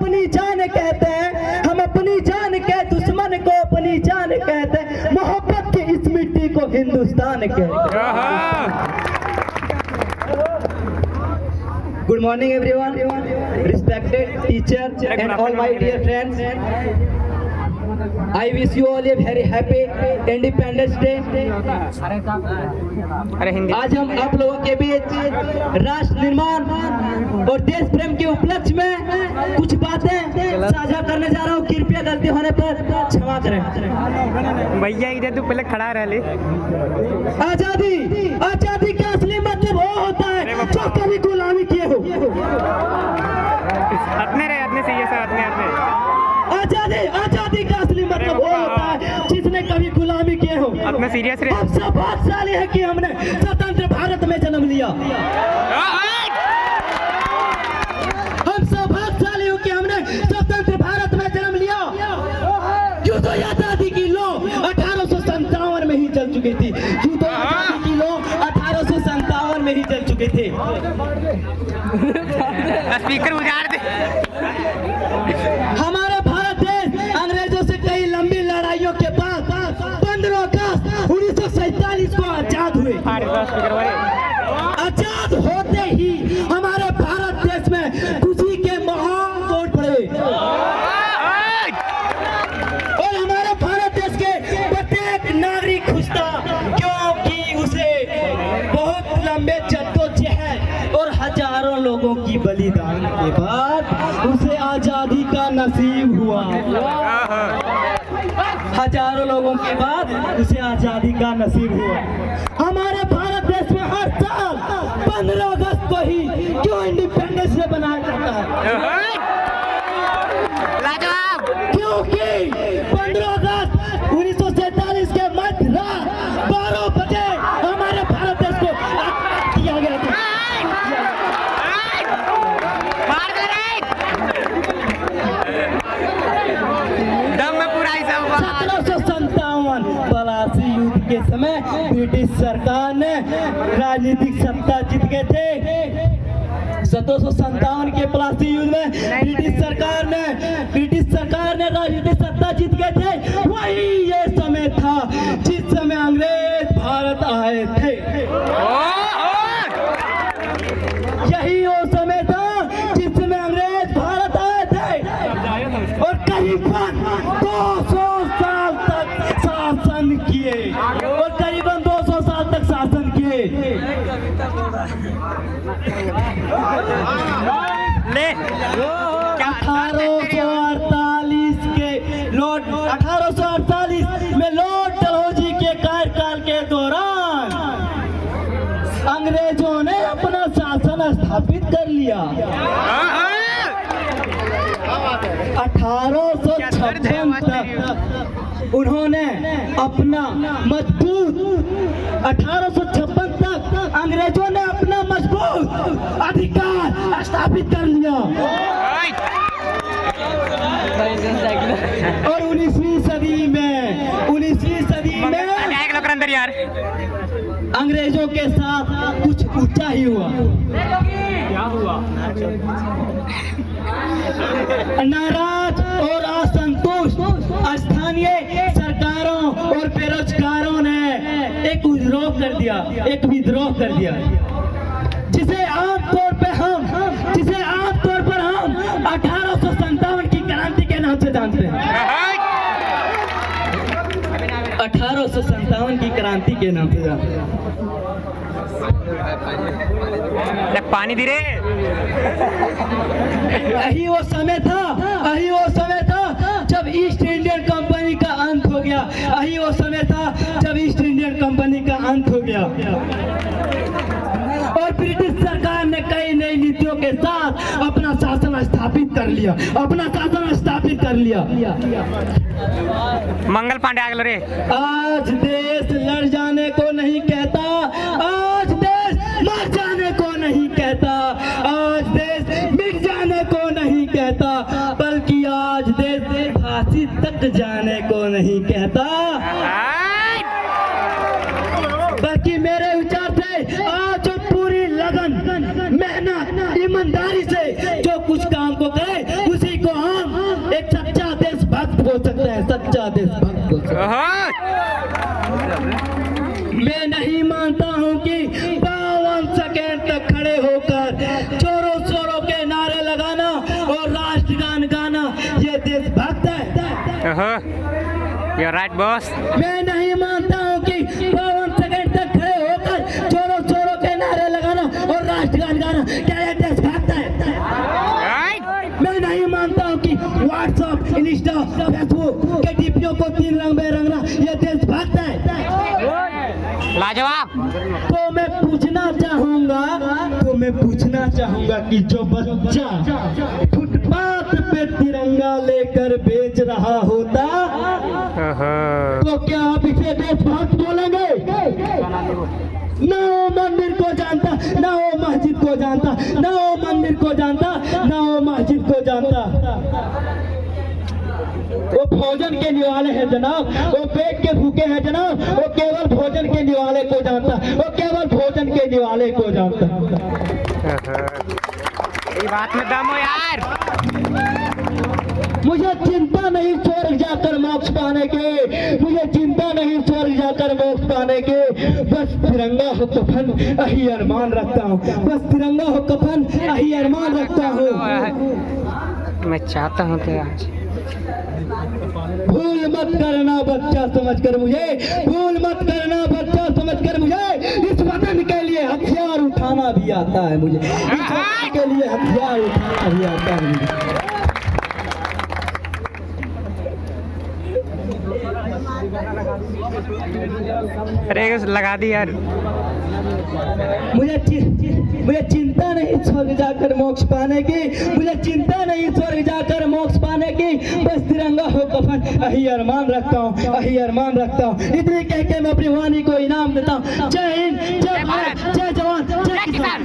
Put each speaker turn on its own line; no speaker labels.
अपनी जान कहते हैं, हम अपनी जान के दुश्मन को अपनी जान कहते हैं, मोहब्बत की इस मिट्टी को हिंदुस्तान कहते हैं। Good morning everyone, respected teacher and all my dear friends. I wish you all a very happy Independence Day. आज हम आप लोगों के बीच राष्ट्र निर्माण और देश प्रेम के उपलक्ष्य में कुछ बातें साझा करने जा रहा हूँ। कृपया गलती होने पर क्षमा करें।
भैया इधर तू पहले खड़ा रह ले।
आजादी का असली मतलब वो होता है जो कभी गुलामी किए हो।
अपने से ये सब
आजादी का असली मतलब वो होता है जिसने कभी गुलामी किए हो।
अपने सीरियस रहे।
हम सब भाग्यशाली है कि हमने स्वतंत्र भारत में जन्म लिया। हम सब भाग्यशाली हो कि हमने स्वतंत्र भारत में जन्म लिया। क्यों तो आजादी की लौ 1857 में ही चल चुकी थी। क्यों तो आजादी की लौ 1857 में ही चल चुके थे।
स्पीकर उजाड़ दे।
हमारा भारत देश अंग्रेजों से कई लंबी लड़ाइयों के बाद 15 अगस्त 1947 को आजाद हुए। आजाद होते ही हमारे भारत देश में खुशी के महान तोड़ पड़े और हमारे भारत देश के प्रत्येक नागरिक खुश था, क्योंकि उसे बहुत लंबे जद्दोजहद और हजारों लोगों की बलिदान के बाद उसे आजादी का नसीब हुआ। हजारों लोगों के बाद उसे आजादी का नसीब हुआ। हमारे भारत देश में हर साल 15 अगस्त को ही क्यों इंडिपेंडेंस डे बनाया जाता है? क्योंकि 15 अगस्त 1947 के मध्य रात 12 बजे हमारे भारत देश को आजाद किया गया था। 1757 पलासी युद्ध के समय ब्रिटिश सरकार ने राजनीतिक सत्ता जीत गए थे। 1757 के पलासी युद्ध में ब्रिटिश सरकार ने राजनीतिक सत्ता जीत गए थे। वही ये समय था जिस समय अंग्रेज भारत आए थे। यही वो समय था जिस समय अंग्रेज भारत आए थे और करीबन 200 साल तक शासन किए और करीबन 200 साल तक शासन किए।
ले
1848 में लॉर्ड डलहौजी के कार्यकाल के दौरान अंग्रेजों ने अपना शासन स्थापित कर लिया। 1856 तक उन्होंने अपना मजबूत 1856 तक अंग्रेजों ने अपना मजबूत अधिकार स्थापित कर लिया और 19वीं सदी में
अंदर यार
अंग्रेजों के साथ कुछ ऊंचा ही हुआ।
क्या हुआ?
नाराज और असंतुष्ट स्थानीय सरकारों और बेरोजगारों ने एक विद्रोह कर दिया जिसे आमतौर पर हम 1857 की क्रांति के नाम से जानते हैं। 1857 की क्रांति के नाम से जानते हैं।
पानी दे रे।
यही वो समय था जब ईस्ट इंडियन कंपनी का अंत हो गया। यही वो समय था जब ईस्ट इंडियन कंपनी का अंत हो गया और ब्रिटिश सरकार ने कई नई नीतियों के साथ अपना शासन स्थापित कर लिया।
मंगल पांडे आगल रे।
आज देश लड़ जाने को नहीं कहता, आज देश मर जाने को नहीं कहता, आज देश मिट जाने को नहीं कहता, बल्कि आज देश फांसी तक जाने को नहीं कहता। बल्कि मेरे विचार से आज जो पूरी लगन, मेहनत, ईमानदारी से जो कुछ काम को करे उसी को हो सकता है सच्चा देशभक्त हो सकता है। मैं नहीं मानता हूँ कि 52 सेकेंड तक खड़े होकर जोरों शोरों के नारे लगाना और राष्ट्रगान गाना ये देशभक्त है।
You're right, boss.
मैं नहीं मानता हूँ कि 52 सेकेंड तक खड़े होकर जोरों शोरों के नारे लगाना और राष्ट्रगान गाना क्या ये देशभक्त है।
Right?
मैं नहीं मानता हूँ कि व्हाट्सएप, इंस्टा, फेसबुक के डीपीओ को 3 रंग में रंगना ये देशभक्त है।
लाजवाब।
तो मैं पूछना चाहूंगा कि जो बच्चा फुटपाथ पे तिरंगा लेकर बेच रहा होता तो क्या आप इसे देशभक्त बोलेंगे? ना वो मंदिर को जानता, ना वो मस्जिद को जानता, ना वो मंदिर को जानता, ना वो मस्जिद को जानता। वो भोजन के निवाले हैं जनाब, वो पेट के भूखे हैं जनाब, वो केवल भोजन के निवाले को जानता, वो केवल भोजन के निवाले को जानता।
ये बात में दम हो यार।
मुझे चिंता नहीं स्वर्ग जाकर मोक्ष पाने के, मुझे चिंता नहीं स्वर्ग जाकर मोक्ष पाने के, बस तिरंगा हो कफन यही अरमान रखता हूँ, बस तिरंगा हो कफन यही अरमान रखता हूँ।
मैं चाहता हूँ कि आज
भूल मत करना बच्चा समझकर मुझे, भूल मत करना बच्चा समझकर मुझे, इस वतन के लिए हथियार उठाना भी आता है मुझे, इस वतन के लिए हथियार उठाना भी आता है मुझे।
अरे लगा दी यार।
मुझे चिंता नहीं स्वर्ग जाकर मोक्ष पाने की, मुझे चिंता नहीं स्वर्ग जाकर मोक्ष पाने की, बस तिरंगा हो कफन यही अरमान रखता हूँ, यही अरमान रखता हूँ। इतने कह के मैं अपनी वाणी को इनाम देता हूँ। जय हिंद, जय भारत, जय जवान, जय किसान।